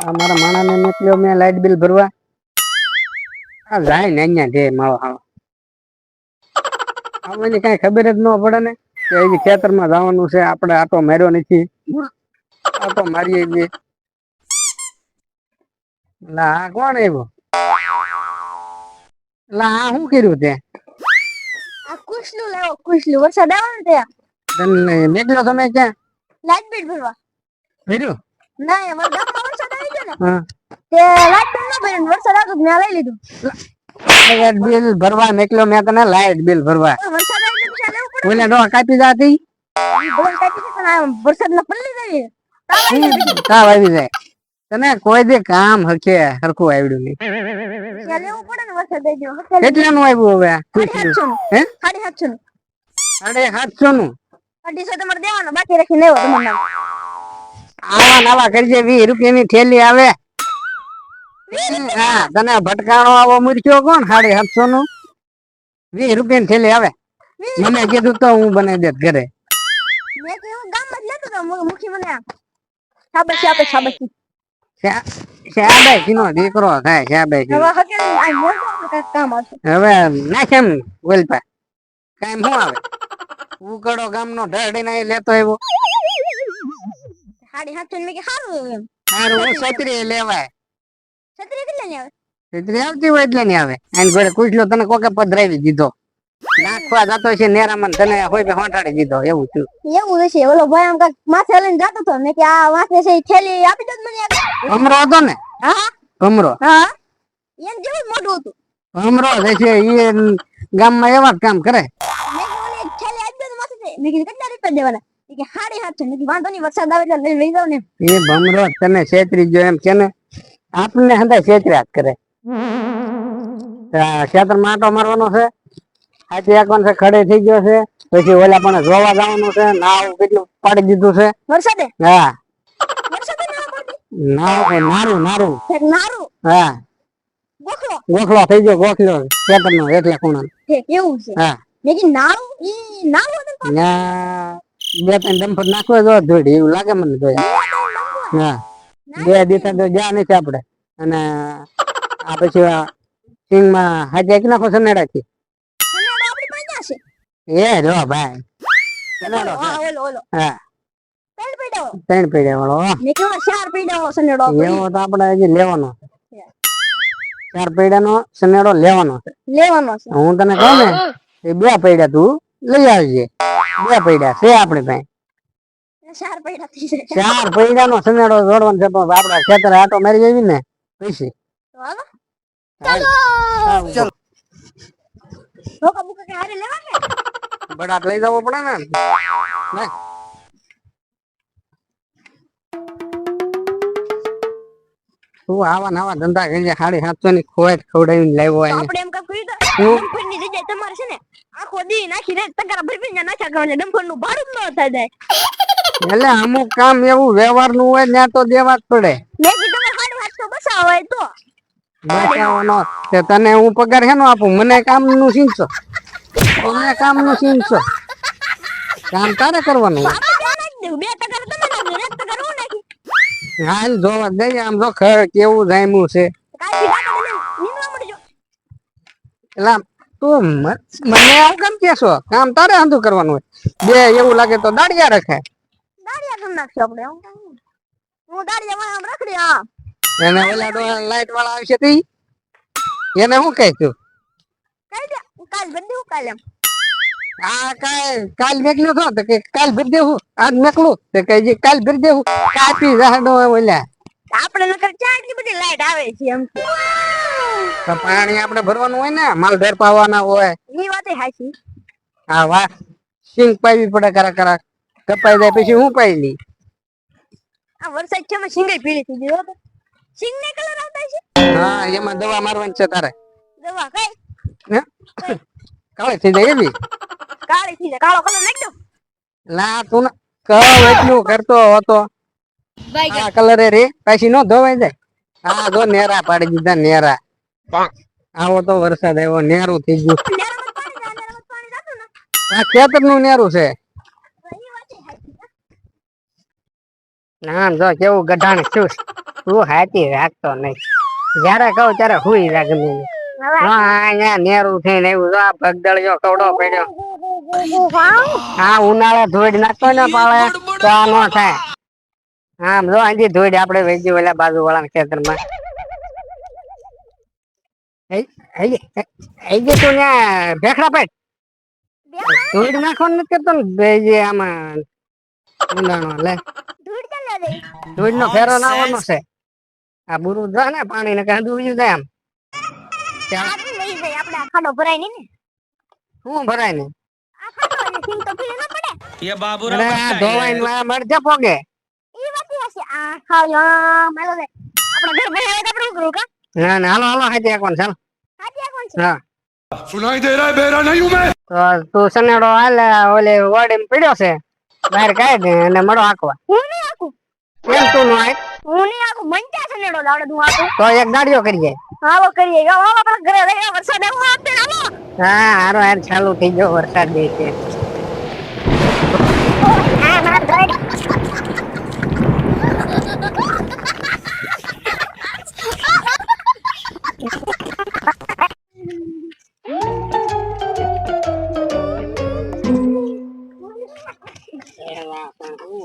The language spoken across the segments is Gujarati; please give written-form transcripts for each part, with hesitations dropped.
મારા માણાને મોકલ્યો મેં લાઇટ બિલ ભરવા. આ જાય ને અહીંયા છે માવો હાવ. આમને કઈ ખબર જ ન પડે ને કે હજી ખેતરમાં જવાનું છે, આપણે આટો માર્યો નથી. આટો મારીએ છીએ. લા આ કોણ આવ્યો? લા આ શું કર્યું તે? આ કુશલું લાવો, કુશલું વરસાદ આવવાનો તે તને મેકલો તમે ક્યાં? લાઇટ બિલ ભરવા. ભર્યું? ના અમારા ગામમાં વરસાદ આવી ગયો ને હા તે લાઇટ બિલ ન ભર્યું, વરસાદ આવતો મેં લઈ લીધું. લાઇટ બિલ ભરવા મેકલો મેં તને, લાઇટ બિલ ભરવા. વરસાદ આવી ગયો પછી લેવું પડે. ઓલા ડો કાપી જાતી બોલ કાપી દે તને વરસાદ ના પલ્લી જાય. તાવ આવી જાય. તને કોઈ દે કામ હકે હરખું આવડ્યું નહીં. ત્યાં લેવું પડે ને વરસાદ આવી ગયો. કેટલાનું આવ્યું હવે? 750 હે? 750 750 નું? 250 તમારે દેવાનો, બાકી રાખીને લેવો તમારે. આવા નવા કરજે. 20 રૂપિયાની થેલી આવે. હા તને ભટકાણો આવો મૂર્ખ્યો કોણ? 750 નું 20 રૂપિયાની થેલી આવે. મને કીધું તો હું બનાવી દેત ઘરે. મેં તો એવું ગામમાં જ લેતો હતો. મુખી મને શાબાશી આપે, શાબાશી. શાબાશી નો દીકરો થાય. શાબાશી હવે હકે આ મોટો કાંઈક કામ આવશે. હવે નાખ એમ ગોલપા કામ શું આવે? ઉકડો ગામનો ઢળીને લેતો આવ્યો. 750 મેં કે સારું એમ. સારું છત્રી લેવાય. છત્રી કેટલાની આવે? છત્રી આવતી હોય એટલે નહીં આવે. આને ઘરે કુછલો તને કોકે પધરાવી દીધો. નાખવા જતો છે નેરામાં, તને હોય બે હોંટાડી દીધો. એવું થયું. એવું હશે. ઓલો ભાઈ આમ કાંઈક માથે લઈને જતો હતો. મેં કે આ માથે છે ઈ થેલી આપી દો મને. ભમરો હતો ને? હા ભમરો. હા એમ જેવું જ મોઢું હતું. ભમરો છે એ ગામમાં એવા જ કામ કરે. મેં કે ઓલી થેલી આપી દો માથે. મેં કીધું કેટલા રૂપિયા દેવાના? એ કે 750. મેં કીધું વાંધો નહીં, વરસાદ આવે એટલે લઈ જાવ ને. એ ભમરો તને છેતરી ગયો એમ કે ને? આપણને હંધાય છેતર્યા જ કરે. ખેતરમાં આટો મારવાનો છે, હાથી આંકવાનો છે, ખડે થઈ ગયો છે, પછી ઓલા પણ જોવા જવાનું છે. નાવ કેટલું પાડી દીધું છે. વરસાદે હા વરસાદે ના પડતી. નારું નારું. એક નારું હા ગોખલો. ગોખલો થઈ ગયો. ગોખલો ખેતરનો એટલે ખૂણા. કેવું છે? હા મેં કીધું નારું ઈ નારું હતું ને ના બે ત્રણ ડમ્ફર નાખવા જો ધોડી એવું લાગે મને તો. હા બે દિવસ તો જ્યાં નથી આપડે. અને આ પછી સિંગમાં હાજે એક નાખો સનેડાથી. સનેડો આપણી પાસે છે. એ જો ભાઈ સનેડો છે. હા ઓલો ઓલો હા ત્રણ પૈડા વાળો. 3 પૈડા વાળો. મેં કીધું 4 પૈડા વાળો સનેડો આપો. એવો તો આપડે હજી લેવાનો છે. 4 પૈડાનો સનેડો લેવાનો છે. લેવાનો છે. હું તને કહું ને એ 2 પૈડા તું લઈ આવજે. 2 પૈડા છે આપણી પાસે. 4 પૈડા થઈ જાય. 4 પૈડાનો સનેડો જોડવાનો છે. પણ આપડા ખેતર આટો મારી જવી ને પછી. તો હાલો ચાલો રોકા બુકા કે હારે લેવા કે? બડાટ લઈ જવો પડે ને. તું આવા નવા ધંધા કરી 750 ની ખોવાટ ખવડાવીને લાવ્યો તો એને. આપણે એમ કામ કર્યું તો ડમ્ફરની જગ્યાએ તમારે છે ને આખો દી નાખી દે તગારા ભરી નાખ્યા કરવાના. ડમ્ફરનું ભાડું જ ન થાય જાય. એટલે અમુક કામ એવું વ્યવહાર નું હોય ત્યાં તો દેવા જ પડે. મેં કીધું તમે 750 બસાવો હોય તો બચાવવાનો તે તને હું પગાર હેનો આપું? મને કામ નું સીનશો. મને કામ નું સીનશો. કામ તારે કરવાનું. આપણે ત્યાં નાખી દેવું. 2 તગારા તમે નાખી દો, 1 તગાર હું નાખી. હાલ જોવા જઈએ આમ જો ખર કેવું જામ્યું છે. કાચી ગાતો મને નીંદવા મળજો. એટલે તું મને આવું કેમ કેશો? કામ તારે આંધું કરવાનું હોય. બે એવું લાગે તો દાડિયા રખાય. દાડિયા કરી નાખશું આપણે. હું દાડિયા આમ રખડી. હા એને ઓલા લાઈટ વાળા આવશે તો એને શું કહે તું? કઈ દે કાલ બંધી હું કાલ એમ. આ કાલ મેકલ્યો છો તો કે કાલ ભરી દેવું. આજ મેકલું તો કે કાલ ભરી દેવું. કાપી જાડો ઓલા આપણે નકર ક્યાં એટલી બધી લાઈટ આવે છે એમ. તો પાણી આપણે ભરવાનું હોય ને, માલ ઢેર પાવાના હોય. ઈ વાતે હાચી. હા વાહ સિંગ પાવી પડે કરા કપાઈ જાય પછી હું પાઈ લી. આ વરસાદ છે માં સિંગાઈ પીળી થઈ ગઈ. તો સિંગ ને કલર આવતા છે. હા એમાં દવા મારવાની છે તારે. દવા કઈ હે કાળી થઈ જાય એવી. કાળી થઈ જાય. કાળો કલર નાખ દો. લા તું કહો એટલું કરતો હતો. આ કલરે રે પછી નો ધોવાઈ જાય. હા જો નેરા પાડી દીધા નેરા. આવો તો વરસાદ આવ્યો નેરું થઈ ગયું. નેરામાં પાણી જાય. નેરામાં પાણી જાતું ને. આ ખેતર નું નેરું છે. ઈ વાતે હાચી. ના જો કેવું ગઢાણ છું. તું હાચી રાખતો નહીં. જયારે કહું ત્યારે હુઈ જા ગમે ઈ. હવે અહીંયા નેરું થઈને એવું જો આ ભગદળિયો કવડો પડ્યો. વાવ. હા ઉનાળે ધોઈડ નાખતો ને પાળે તો આ નો થાય. આમ જો આજી ધોઈડ આપણે વેચી ઓલા બાજુ વાળાના ખેતરમાં. તું ત્યાં ભેખડા પેટ ધોઈડ નાખવાનું નથી કરતો ને બે જે આમાં ઊંડાણો લે ધૂળ ચાલે દે. ધોઈડ નો ફેરો નાવાનો છે. આ બુરું જાય ને પાણી ને કાંદું બીજું જાય આમ આ તો લઈ જાય આપણે આ ખાડો ભરાય નહીં ને. શું ભરાય ને આ ખાડો એટલે સિંગ તો પીલે ન પડે. ये बाबूराव અરે આ ધોવાઈને મરજે પોગે. ઈ વાત હશે. આ ખાડો માલો દે. આપણે ઘર બનાવે તો આપણે ઉઘરું કા. ના ના હાલો હાલો હાજે એકવાર ચાલ. હાજી આ કોણ છે? હા सुनाई दे रहा है बेरा नहीं हूं मैं તો તું સનેડો હાલ ઓલે વાડીમાં પડ્યો છે બહાર કાઢ અને મડો હાંકવા. હું નહીં આકું. કેમ તું નો હાંક? હું નહીં આકું. મંચા છે નેડો લાવડે હું આકું. તો એક દાડિયો કરી જાય. હાલો કરીએ. હાલો આપણે ઘરે લઈ ગયા વરસાદ આવો આપતે હાલો. હા હારો હાર ચાલુ થઈ ગયો વરસાદ દે છે. આ માર ધોઈડ.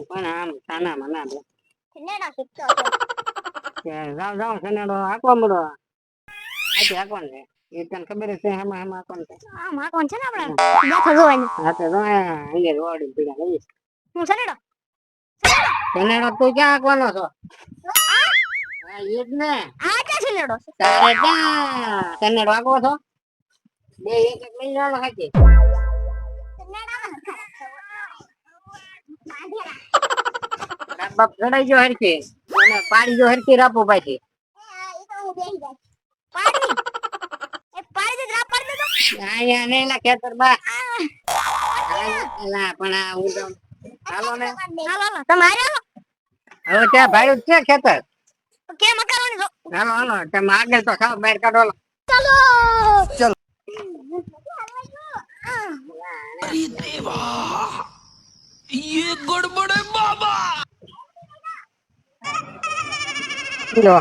પણ આમ સાના મના દે. નેડા શીખતો છે. જાવ જાવ સનેડો હાંકવા મળો. આજે હાંકવાનું છે એ તને ખબર જ છે આમાં આમાં હાંકવાનું છે. આ માં કોણ છે ને આપણે બેઠા જોવાની. હા તો જો અહીંયા વાડી પીડા લઈ હું છે નેડો. સનેડો તું ક્યાં હાંકવાનો છો? હા એ જ ને આ ક્યાં છે નેડો? તારે ક્યાં સનેડો હાંકવો છો? બે એક એક લઈ જવાનો હાચી. બાપ ચડાઈ ગયો હરખી અને પાડી ગયો હરખી રાપો પાછી. અહીંયા ને એલા ખેતર બા એલા પણ આ હું તો હાલો ને હવે ત્યાં ભાડું છે ખેતર. હાલો હાલો તમે આગળ તો ખાવ બહાર કાઢો હાલો. ये गड़बड़ है बाबा લો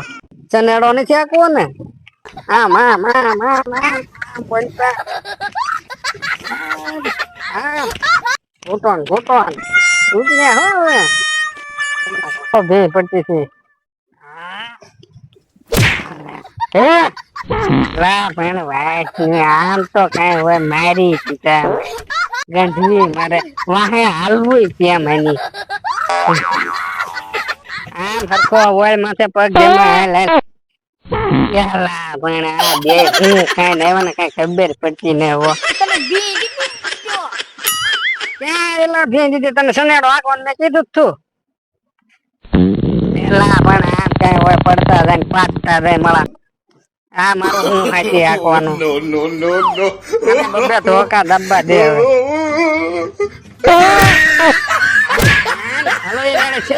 ચનેડો નથી આકવો ને આમ આમ આમ આમ આમ પંચા આમ ઘૂંટણ ઘૂંટણ ઉઠને હવે ભે પડતી છે. હે લા પણ વાત આમ તો કઈ હોય મારી પિતા ગંઢવી મારે વાહે હાલવું ત્યાં માની આમ સરખો હોય માથે પગ જમા હાલ યાલા પણ આ બે હું ખાઈને આવ્યા ને કઈ ખબર પડતી ને હો ક્યાં એલા ભેં દીધી તને સનેડો હાંકવાનું મેં કીધું જ છું. એલા પણ આમ કઈ હોય પડતા જાય ને પાકતા જાય મળા આ મારું હું હાથી હાંકવાનું नो नो नो नो બધા ધોકા દબ્બા દે હવે. હાલો એ ગાડે છે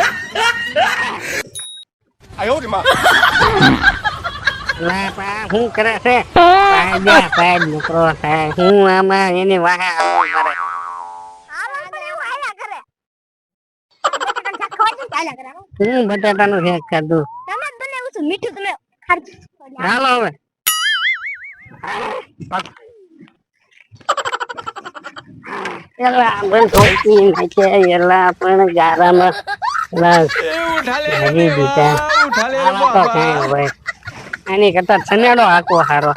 आयो रे मां લા પા હું કરે છે પાડ્યા પાડ નીકળો થાય હું આમાં એની વાહે આવું કરે. હું બટાટાનું શેક ખાધું. મીઠું તમે ખાજો. હાલો હવે એલા બંધ થોડી નાખે એલા પણ ગારામાં એલા उठा ले હરી દીધા उठा ले આવા તો કઈ હોય આની કરતા સનેડો હાંકવો હારો.